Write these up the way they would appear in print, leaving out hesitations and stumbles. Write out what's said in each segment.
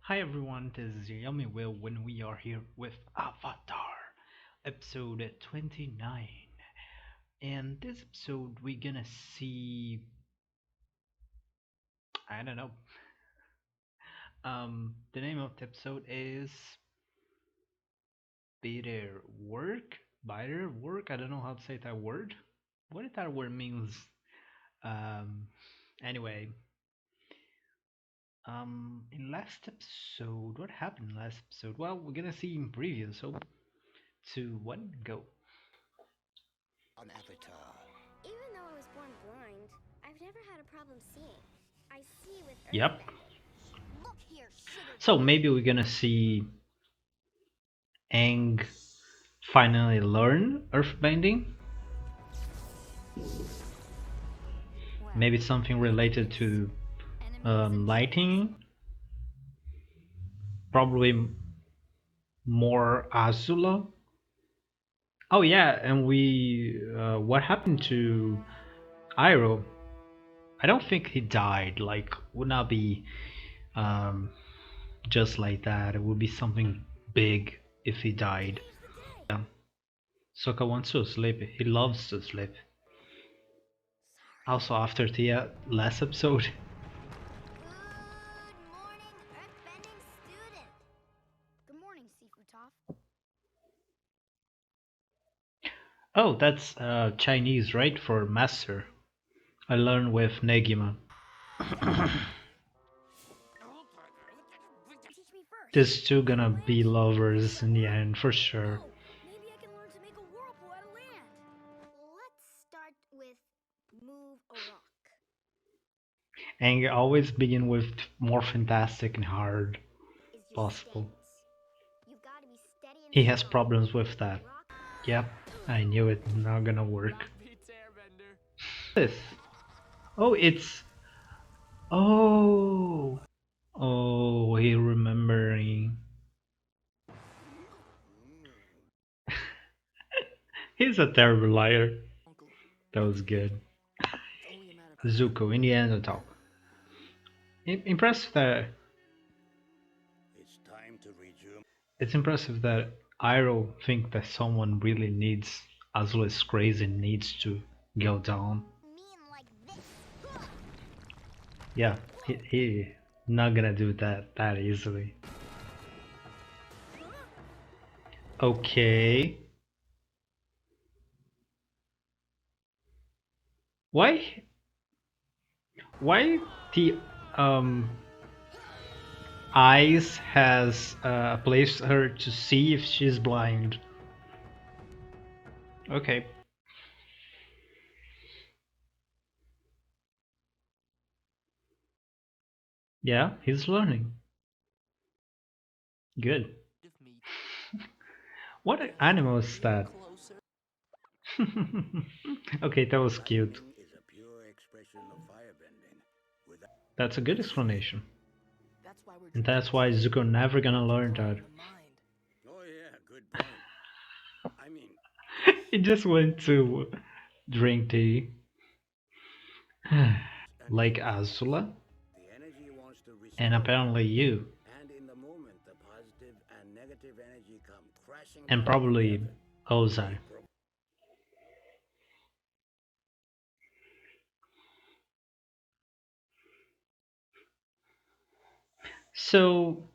Hi everyone, this is YamiWill when we are here with Avatar, episode 29. And this episode we're gonna see, I don't know. The name of the episode is Better Work? Better Work? I don't know how to say that word. What if that word means? Um, anyway, in last episode, what happened in last episode? Well, we're gonna see in preview, so 2, 1, go. On Avatar. Even though I was born blind, I've never had a problem seeing. I see with Yep. Earthbender. Look here, sugar. So maybe we're gonna see Aang finally learn earthbending. Well, Maybe something related to lighting. Probably more Azula. Oh yeah, and what happened to Iroh? I don't think he died. Like, would not be um, just like that. It would be something big if he died. Today's the day. Yeah. Sokka wants to sleep. He loves to sleep. Sorry. Also, after the last episode. Good morning, Earthbending student. Good morning, Sifutov. Oh, that's Chinese, right? For master. I learned with Negima. Teach me first. These two gonna be lovers in the end, for sure. Oh, maybe I can learn to make a whirlpool out of land. Let's start with move a rock. And always begin with more fantastic and hard Is just possible. steadiness. You've got to be steady and He has strong. problems with that. Rock. Yep, I knew it. Not gonna work. That beats Airbender. This. Oh, it's. Oh. Oh, he remembering. He's a terrible liar. Uncle, That was good. it's only a matter of Zuko in the end of talk. Impressive that It's time to resume. it's impressive that Iroh think that someone really needs Azula is crazy and needs to go down. Mean like this. Yeah, he not gonna do that easily. Okay. Why why the um eyes has placed her to see if she's blind? Okay. Yeah, he's learning. Good. What animal is that? Okay, that was cute. Is a pure expression of firebending. Without That's a good explanation. That's why we're And that's why Zuko never gonna learn that. Oh yeah, good point. I mean, He just went to drink tea. Like Azula, the energy wants to and restore, apparently you, and in the moment, the positive and negative energy come crashing and down probably together. Ozai. So,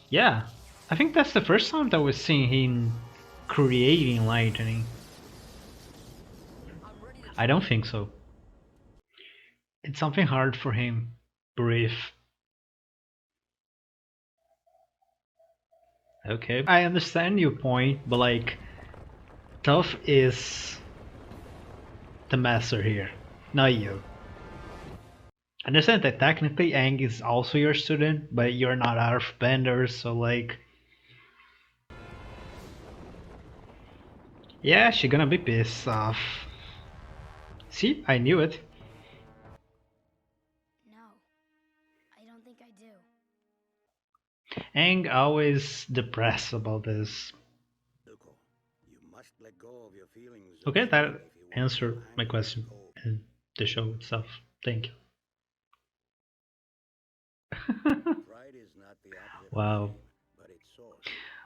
yeah, I think that's the first time that we're seeing him creating lightning. I don't think so. It's something hard for him. Brief. Okay, I understand your point, but like, Tough is the master here, not you. I understand that technically Aang is also your student, but you're not Earthbender, so like, yeah, she's gonna be pissed off. See, I knew it. No, I don't think I do. Aang always depressed about this. Zuko, you must let go of your feelings. Okay, that if you want to answered my handle question the whole- and the show itself. Thank you. Pride is not the opposite of Wow. shame, but its source.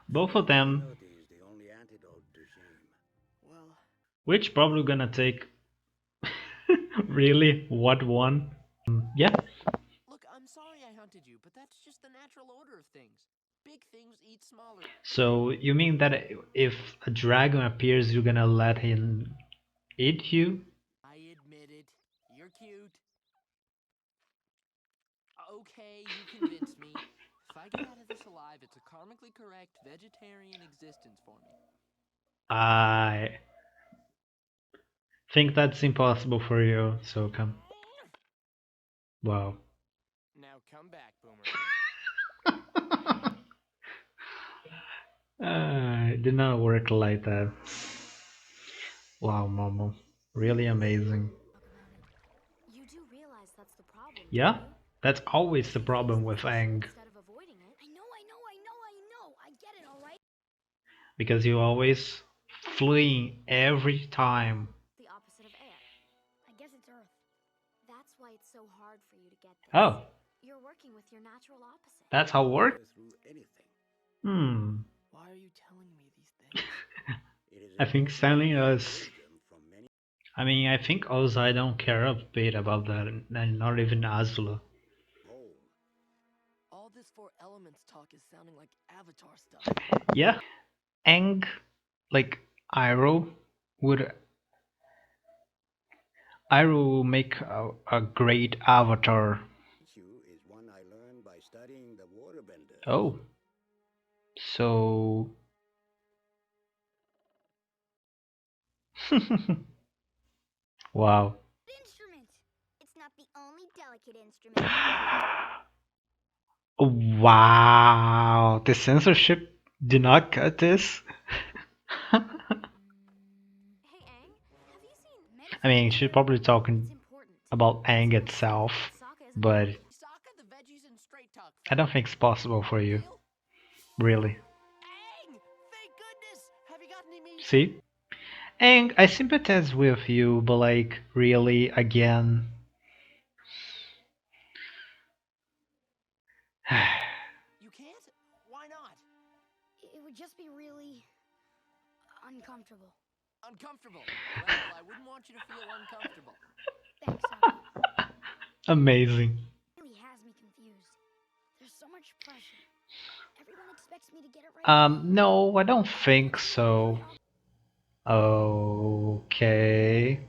Both of them, Humility is the only antidote to shame. Well, which probably gonna take really what one? Yeah. Look, I'm sorry I hunted you, but that's just the natural order of things. Big things eat smaller. So you mean that if a dragon appears, you're gonna let him eat you? I admit it. You're cute. Okay, you convinced me. If I get out of this alive, it's a karmically correct vegetarian existence for me. I think that's impossible for you, so come. Wow. Now come back, Boomerang. It did not work like that. Wow, Momo. Really amazing. Talk about it. You do realize that's the problem, Yeah, don't you? that's always the You should face problem the with issue Aang. instead of avoiding it. I know. I get it, all right? Because you always fleeing every time. The opposite of air. I guess it's Earth. That's why it's so hard for you to get this. Oh, You're working with your natural opposite. that's how it works? Go through anything. Hmm. Why are you telling me these things? It is I think important to selling gain us. wisdom from many. I mean, I think also I don't care a bit about that, and not even Azula. Home. All this four elements talk is sounding like Avatar stuff. Yeah, Aang, like Iroh, would Iroh make a great avatar. You is one I learned by studying the waterbenders. Oh, so wow. Instrument! It's not the only delicate instrument. Wow, the censorship did not cut this. Hey, Aang, have you seen I mean, she's probably It's talking important. about Aang It's not itself, simple. Sokka isn't but perfect. Sokka, the veggies and straight talk I fella. don't think it's possible for you, Deal? really. Aang! Thank goodness! Have you got any meat? See? Aang, I sympathize with you, but like, really, again. You can't? Why not? It would just be really uncomfortable. Uncomfortable. Well, I wouldn't want you to feel uncomfortable. Thanks, Sokka. Amazing. It really has me confused. There's so much pressure. Everyone expects me to get it right. No, I don't think so. Okay.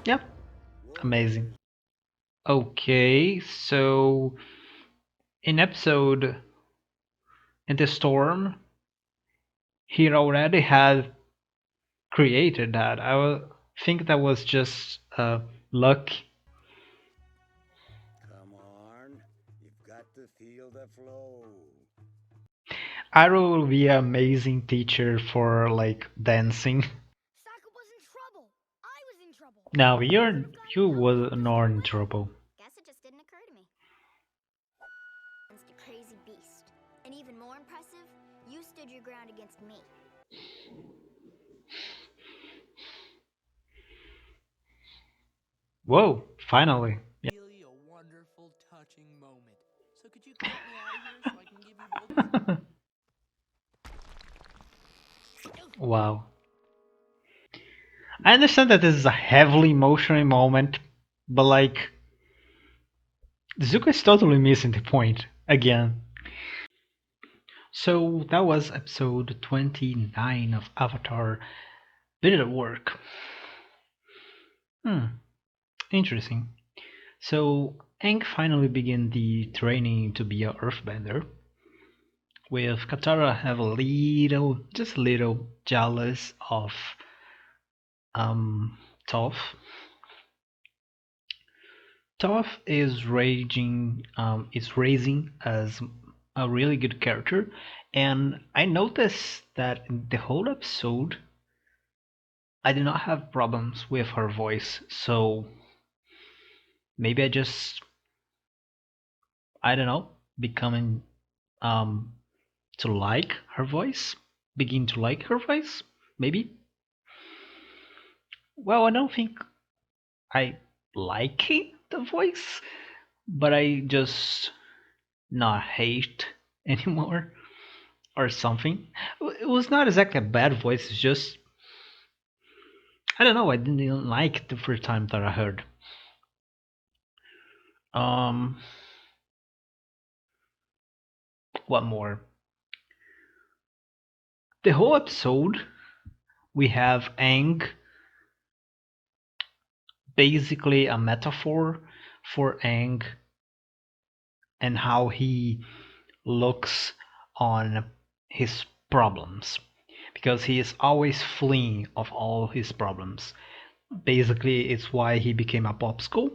Yep, amazing. Waterbenders. Okay, so in episode in the storm, he already had created that. think that was just luck. Come on. You've got to feel the flow. Arrow will be an amazing teacher for like dancing. Sokka was in trouble. I was in trouble. Now I you're could've gotten you help was from not Mr. in Will. trouble. Guess it just didn't occur to me. Against a crazy beast. And even more impressive, you stood your ground against me. Whoa! Finally. Yeah. Really a wonderful, touching moment. So could you get me out of here so I can give you both? Wow. I understand that this is a heavily emotional moment, but like Zuko is totally missing the point again. So that was episode 29 of Avatar. Did it work? Interesting. So Aang finally began the training to be a Earthbender, with Katara have a little, just a little jealous of Toph. Toph is raising as a really good character, and I noticed that in the whole episode I did not have problems with her voice, so maybe I don't know, becoming um to like her voice, begin to like her voice, maybe. Well, I don't think I like it, the voice, but I just not hate anymore or something. It was not exactly a bad voice. It's just I don't know. I didn't like it the first time that I heard. Um, what more? The whole episode we have Aang basically a metaphor for Aang and how he looks on his problems because he is always fleeing of all his problems. Basically, it's why he became a popsicle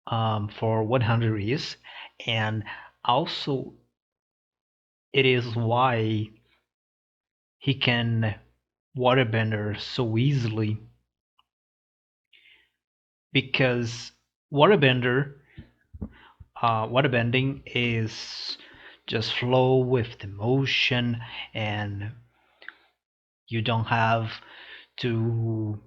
for 100 years, and also it is why he can waterbender so easily because waterbender waterbending is just flow with the motion and you don't have to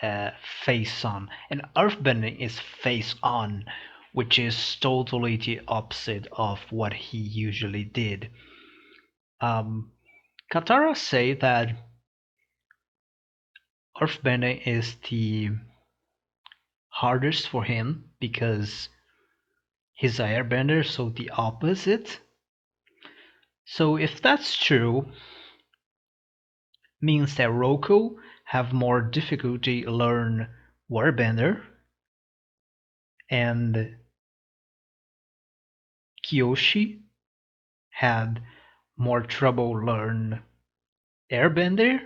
uh, face on. And earthbending is face on, which is totally the opposite of what he usually did. Katara say that earthbending is the hardest for him because he's a airbender, so the opposite. So if that's true, means that Roku have more difficulty learn waterbender and Kyoshi had more trouble learn airbender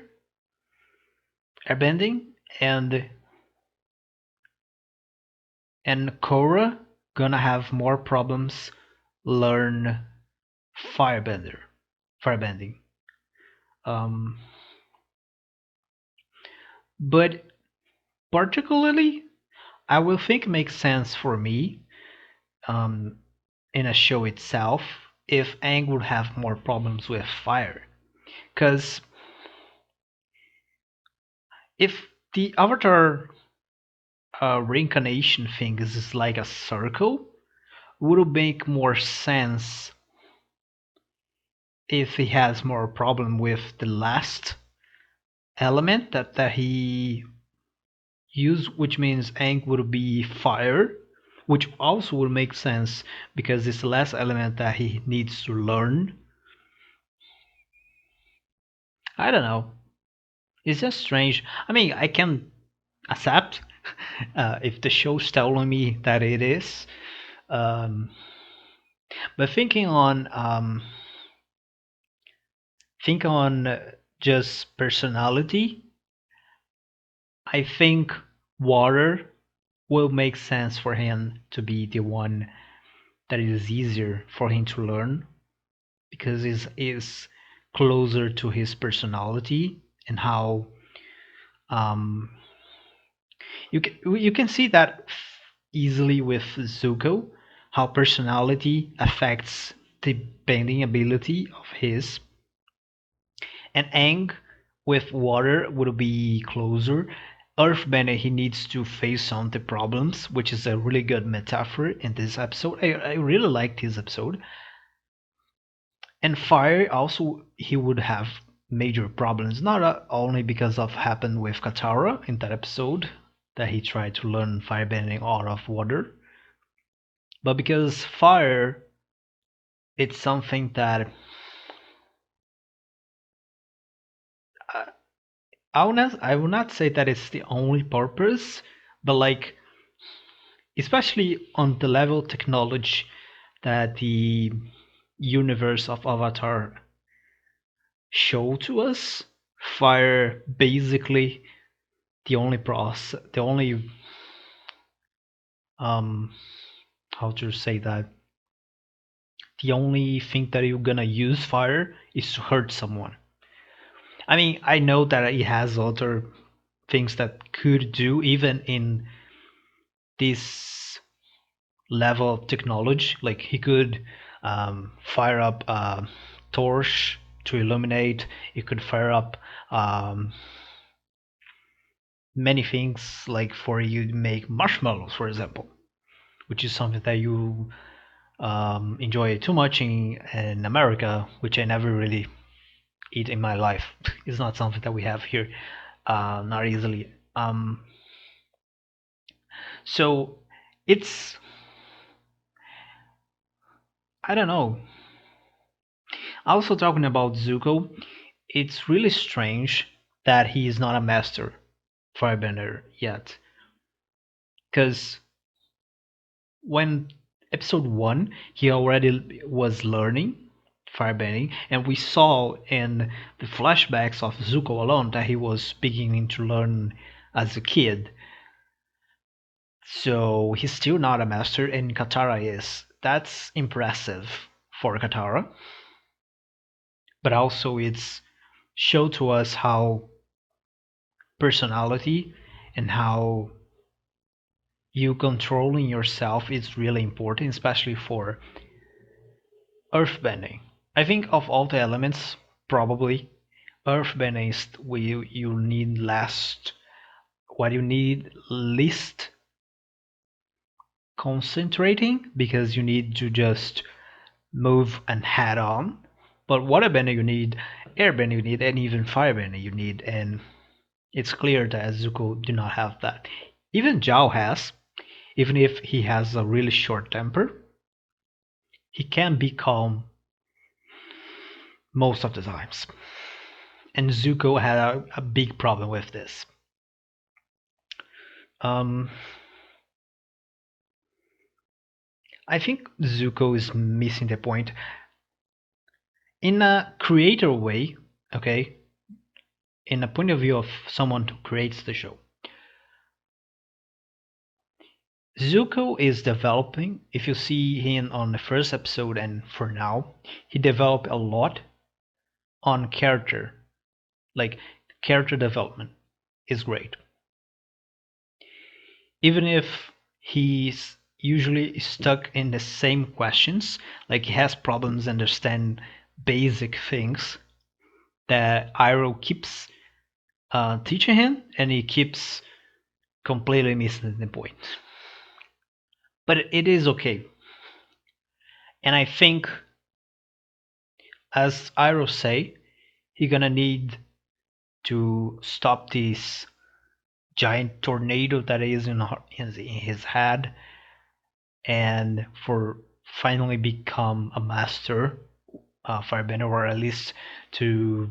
airbending and Korra gonna have more problems learn firebender firebending. Um, but particularly I will think makes sense for me um, in a show itself if Aang would have more problems with fire. Because if the Avatar reincarnation thing is like a circle, would it make more sense if he has more problem with the last element that he used, which means Aang would be fire, which also would make sense because it's the last element that he needs to learn. I don't know. It's just strange. I mean, I can accept if the show's telling me that it is. Um, but think on just personality. I think water will make sense for him to be the one that is easier for him to learn because it is closer to his personality and how um, you can see that easily with Zuko, how personality affects the bending ability of his. And Aang with water would be closer. Earthbender, he needs to face on the problems, which is a really good metaphor in this episode. I really liked this episode. And fire also, he would have major problems, not only because of happened with Katara in that episode that he tried to learn firebending out of water, but because fire, it's something that uh, I will not say that it's the only purpose, but like especially on the level of technology that the universe of Avatar show to us, fire basically the only um how to say that the only thing that you're gonna use fire is to hurt someone. I mean, I know that it has other things that could do even in this level of technology. Like he could fire up a torch to illuminate. He could fire up many things, like for you to make marshmallows, for example, which is something that you enjoy too much in America, which I never really eat in my life. It's not something that we have here, not easily. So it's, I don't know. Also talking about Zuko, it's really strange that he is not a master firebender yet, because when episode 1 he already was learning firebending, and we saw in the flashbacks of Zuko alone that he was beginning to learn as a kid. So he's still not a master, and Katara is. That's impressive for Katara, but also it's show to us how personality and how you controlling yourself is really important, especially for earthbending. I think of all the elements, probably earthbending is where you need last, what you need least concentrating, because you need to just move and head on. But waterbending you need, airbending you need, and even firebending you need, and it's clear that Zuko do not have that. Even Zhao has, even if he has a really short temper, he can be calm most of the times. And Zuko had a big problem with this. Um, I think Zuko is missing the point in a creator way. Okay, in a point of view of someone who creates the show, Zuko is developing. If you see him on the first episode and for now, he developed a lot on character. Like character development is great. Even if he's usually stuck in the same questions, like he has problems understand basic things that Iroh keeps teaching him, and he keeps completely missing the point. But it is okay, and I think, as Iroh say, he gonna need to stop this giant tornado that is in his head, and for finally become a master firebender, or at least to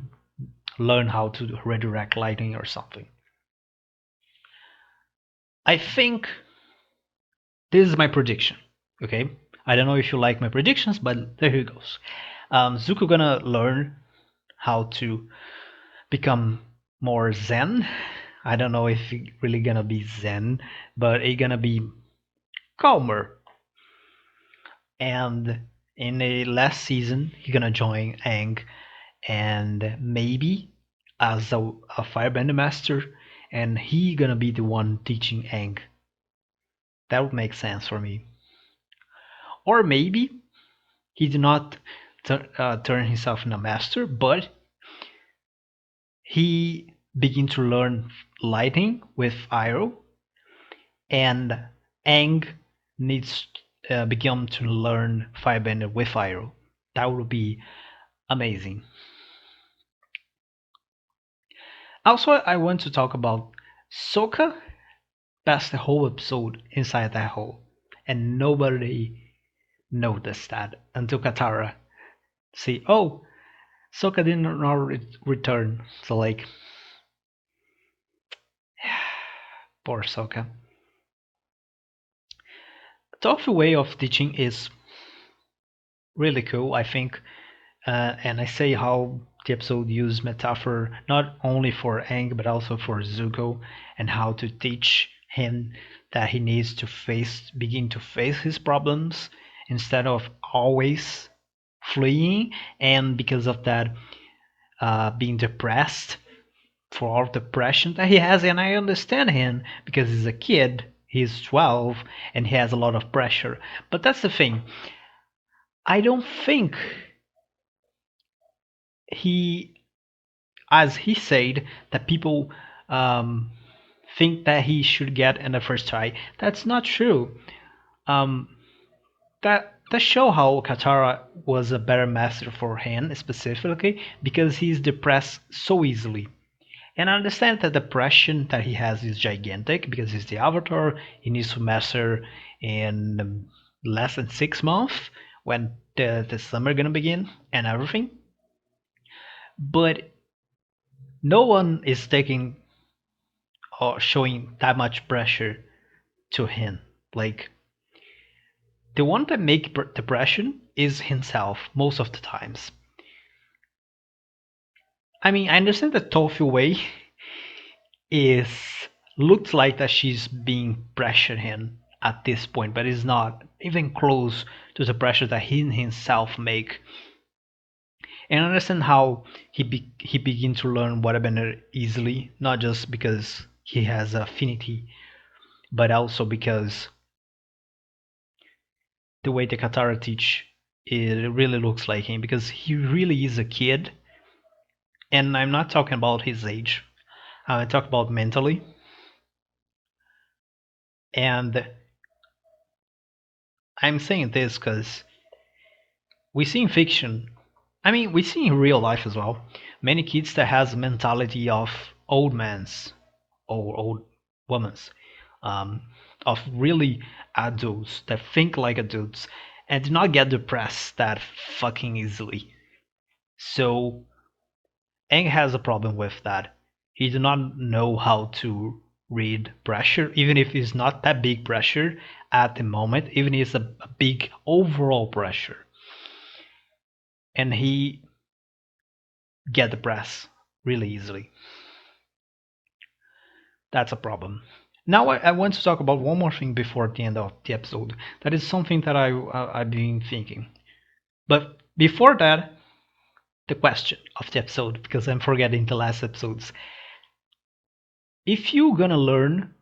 learn how to redirect lightning or something. I think this is my prediction. Okay, I don't know if you like my predictions, but there he goes. Zuko gonna learn how to become more zen. I don't know if he really gonna be zen, but he gonna be calmer. And in the last season, he gonna join Aang, and maybe as a firebender master, and he gonna be the one teaching Aang. That would make sense for me. Or maybe he did not turn himself into a master, but he began to learn lighting with Iroh, and Aang needs begin to learn firebender with Iroh. That would be amazing. Also, I want to talk about Sokka passed the whole episode inside that hole, and nobody noticed that until Katara see, oh, Sokka did not return. So like, poor Sokka. Toph way of teaching is really cool, I think, and I say how the episode used metaphor not only for Aang but also for Zuko, and how to teach him that he needs to begin to face his problems instead of always fleeing, and because of that, being depressed for all the depression that he has. And I understand him because he's a kid, he's 12, and he has a lot of pressure. But that's the thing. I don't think he, as he said, that people um, think that he should get in the first try. That's not true. Um, that show how Katara was a better master for him specifically because he's depressed so easily. And I understand that the depression that he has is gigantic because he's the Avatar. He needs to master in less than 6 months when the summer gonna begin and everything. But no one is taking or showing that much pressure to him. Like the one that make depression is himself most of the times. I mean, I understand that Tofu Way is looks like that she's being pressured him at this point, but it's not even close to the pressure that he himself make. And I understand how he begin to learn waterbender easily, not just because he has affinity, but also because the way the Katara teach it really looks like him because he really is a kid, and I'm not talking about his age. I talk about mentally, and I'm saying this because we see in fiction. I mean, we see in real life as well. Many kids that has mentality of old men's or old women's, um, of really adults that think like adults and do not get depressed that fucking easily. So Aang has a problem with that. He do not know how to read pressure, even if it's not that big pressure at the moment, even if it's a big overall pressure. And he get depressed really easily. That's a problem. Now I want to talk about one more thing before the end of the episode. That is something that I've been thinking. But before that, the question of the episode, because I'm forgetting the last episodes. If you're gonna learn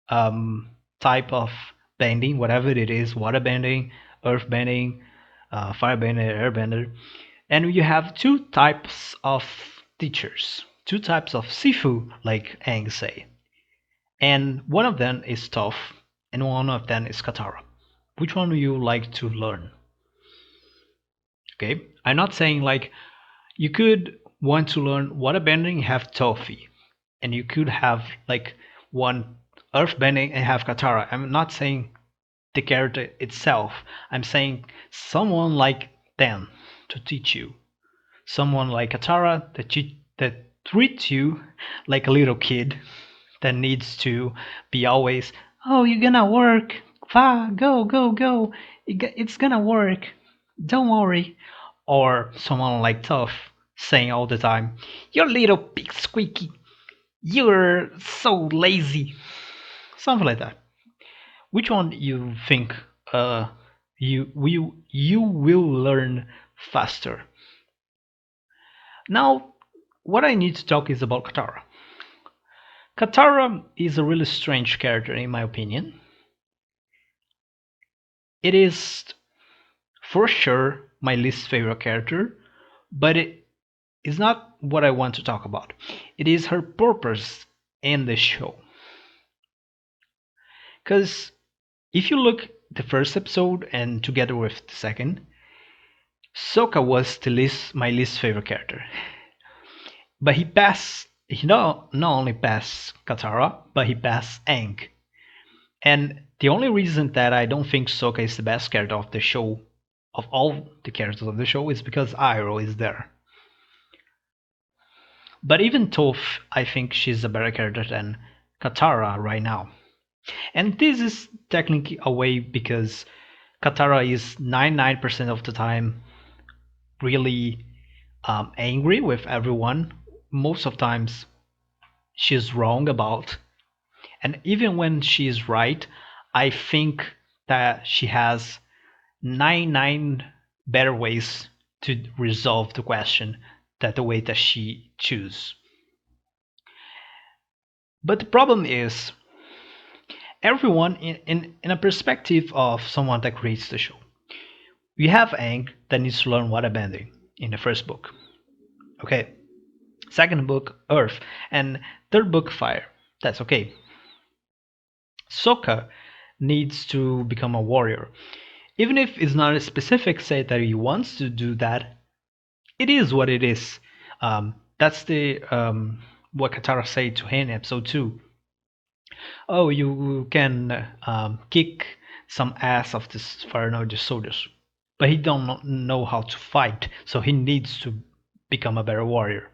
type of bending, whatever it is, water bending, earth bending, fire bending, airbender, and you have two types of teachers, two types of sifu, like Aang say, and one of them is tough, and one of them is Katara. Which one do you like to learn? Okay, I'm not saying like you could want to learn water bending, have Tofi, and you could have like one earth bending and have Katara. I'm not saying the character itself. I'm saying someone like them to teach you. Someone like Katara that treats you like a little kid that needs to be always, oh, you're gonna work. Go, go, go. It's gonna work. Don't worry. Or someone like Tough saying all the time, you little pig squeaky. You're so lazy. Something like that. Which one you think you will learn faster? Now, what I need to talk is about Katara. Katara is a really strange character in my opinion. It is for sure my least favorite character, but it is not what I want to talk about. It is her purpose in the show. Because if you look the first episode and together with the second, Sokka was my least favorite character. But he not only passed Katara, but he passed Aang. And the only reason that I don't think Sokka is the best character of the show, of all the characters of the show, is because Iroh is there. But even Toph, I think she's a better character than Katara right now. And this is technically a way because Katara is 99% of the time really angry with everyone. Most of times she's wrong about. And even when she's right, I think that she has 99 better ways to resolve the question than the way that she chooses. But the problem is, everyone in a perspective of someone that creates the show. We have Aang that needs to learn waterbending in the first book. Okay. Second book, Earth. And third book, Fire. That's okay. Sokka needs to become a warrior. Even if it's not a specific say that he wants to do that, it is what it is. That's the what Katara said to him in episode 2. Oh, you can kick some ass of this Fire soldiers, but he don't know how to fight, so he needs to become a better warrior.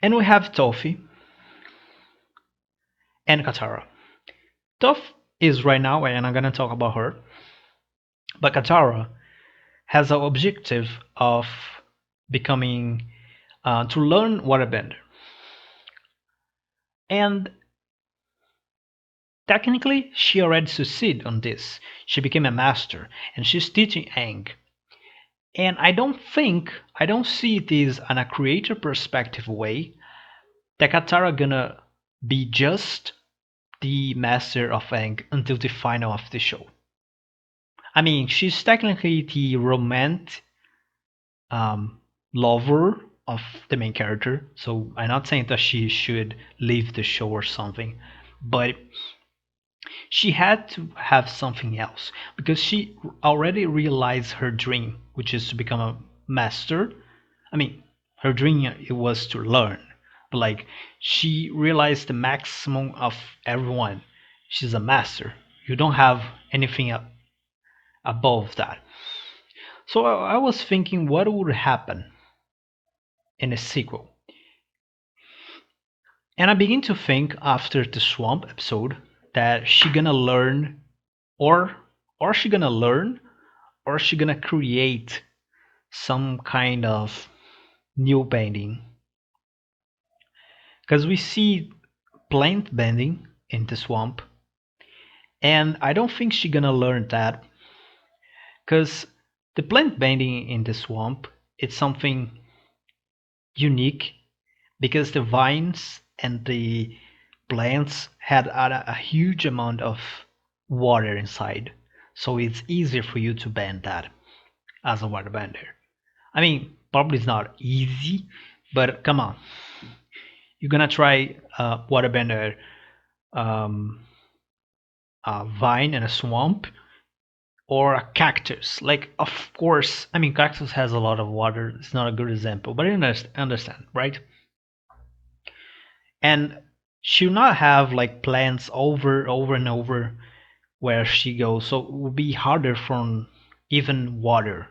And we have Tofi and Katara. Toph is right now, and I'm gonna talk about her, but Katara has an objective of becoming to learn waterbender, and technically she already succeeded on this. She became a master, and she's teaching Aang. And I don't see this in a creator perspective way that Katara gonna be just the master of Aang until the final of the show. I mean, she's technically the romantic um, lover of the main character, so I'm not saying that she should leave the show or something, but she had to have something else because she already realized her dream, which is to become a master. I mean, her dream it was to learn, but like she realized the maximum of everyone. She's a master. You don't have anything above that. So I was thinking, what would happen in a sequel? And I begin to think after the swamp episode that she gonna learn, or she gonna learn, or she gonna create some kind of new bending. Because we see plant bending in the swamp, and I don't think she gonna learn that. Because the plant bending in the swamp, it's something unique because the vines and the plants had a huge amount of water inside, so it's easier for you to bend that as a waterbender. I mean, probably it's not easy, but come on, you're gonna try waterbender um, a vine in a swamp or a cactus. Like, of course, I mean, cactus has a lot of water. It's not a good example, but I understand, right? And she'll not have like plants over and over where she goes, so it will be harder from even water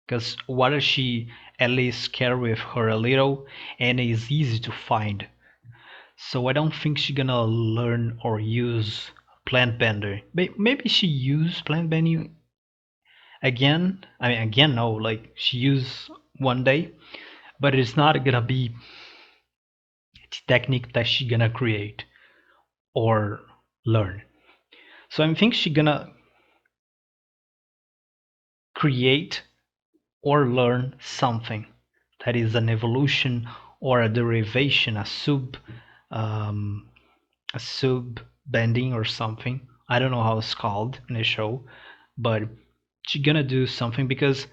because water she at least carry with her a little and is easy to find. So I don't think she's gonna learn or use plant bender. Maybe she use plant bending again. I mean, again, no, like she use one day, but it's not gonna be the technique that she gonna create or learn. So I think she gonna create or learn something that is an evolution or a derivation, um, a sub bending or something. I don't know how it's called in the show, but she's gonna do something because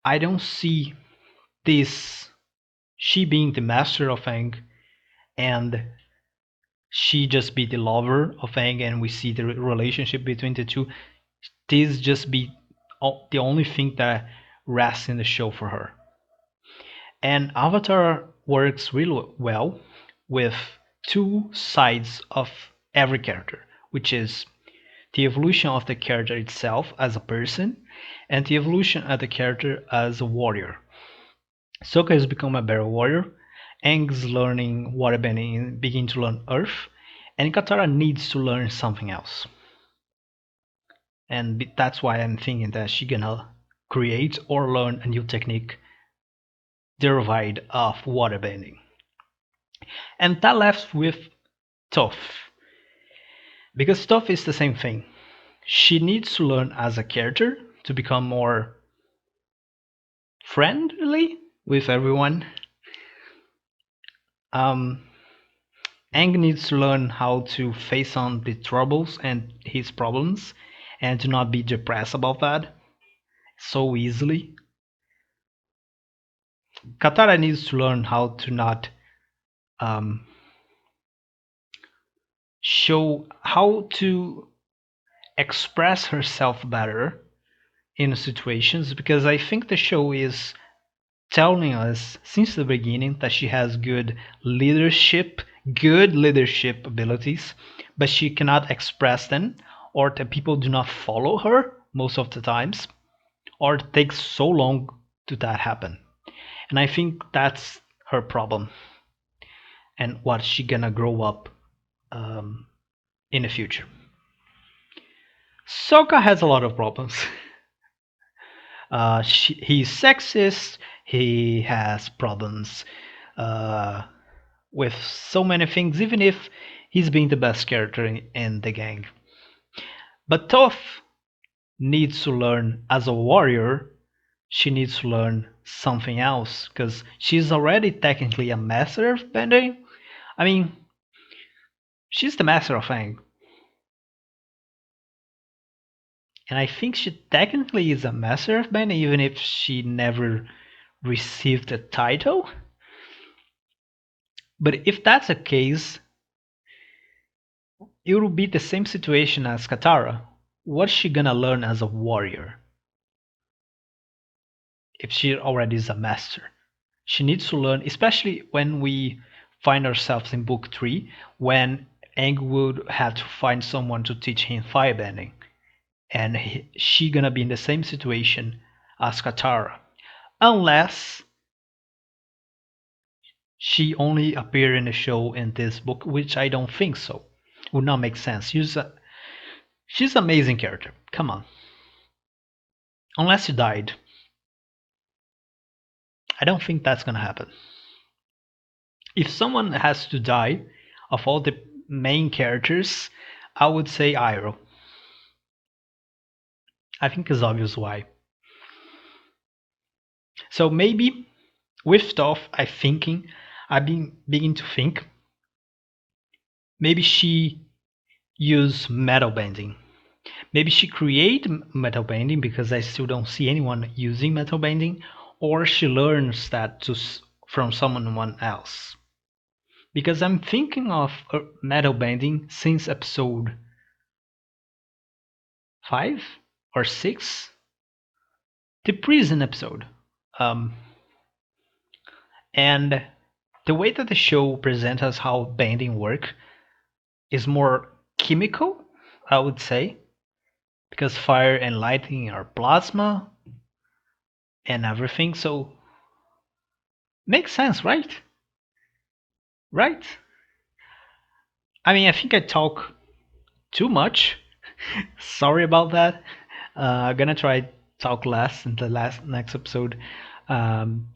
I don't see this she being the master of Aang and she just be the lover of Aang and we see the relationship between the two. This just be the only thing that rests in the show for her. And Avatar works really well with two sides of every character, which is the evolution of the character itself as a person and the evolution of the character as a warrior. Sokka has become a better warrior, Aang's learning waterbending and begin to learn earth, and Katara needs to learn something else. And that's why I'm thinking that she gonna create or learn a new technique derived of waterbending. And that left with Toph. Because Toph is the same thing. She needs to learn as a character to become more friendly with everyone. Um, Aang needs to learn how to face on the troubles and his problems and to not be depressed about that so easily. Katara needs to learn how to not um, show how to express herself better in situations, because I think the show is telling us since the beginning that she has good leadership abilities, but she cannot express them, or that people do not follow her most of the times, or it takes so long to that happen. And I think that's her problem and what she gonna grow up um, in the future. Sokka has a lot of problems. He's sexist. He has problems uh, with so many things, even if he's being the best character in the gang. But Toph needs to learn as a warrior. She needs to learn something else because she's already technically a master of bending. I mean, she's the master of Aang, and I think she technically is a master of bending, even if she never received a title. But if that's the case, it will be the same situation as Katara. What's she gonna learn as a warrior if she already is a master? She needs to learn, especially when we find ourselves in book 3, when Aang would have to find someone to teach him firebending, and she gonna be in the same situation as Katara, unless she only appeared in the show in this book, which I don't think so. Would not make sense. She's an amazing character. Come on. Unless she died. I don't think that's gonna happen. If someone has to die of all the main characters, I would say Iroh. I think it's obvious why. So maybe with Toph, I've been beginning to think maybe she used metal bending. Maybe she created metal bending because I still don't see anyone using metal bending, or she learns that from someone else. Because I'm thinking of metal bending since episode 5 or 6, the prison episode. Um, and the way that the show presents us how bending work is more chemical, I would say, because fire and lightning are plasma and everything. So makes sense, right? Right? I mean, I think I talk too much. Sorry about that. I'm gonna try talk less in the next episode.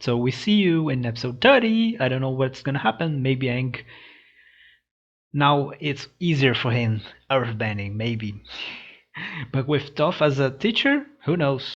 So we see you in episode 30. I don't know what's gonna happen. Maybe Aang now it's easier for him earthbending, maybe. But with Toph as a teacher, who knows?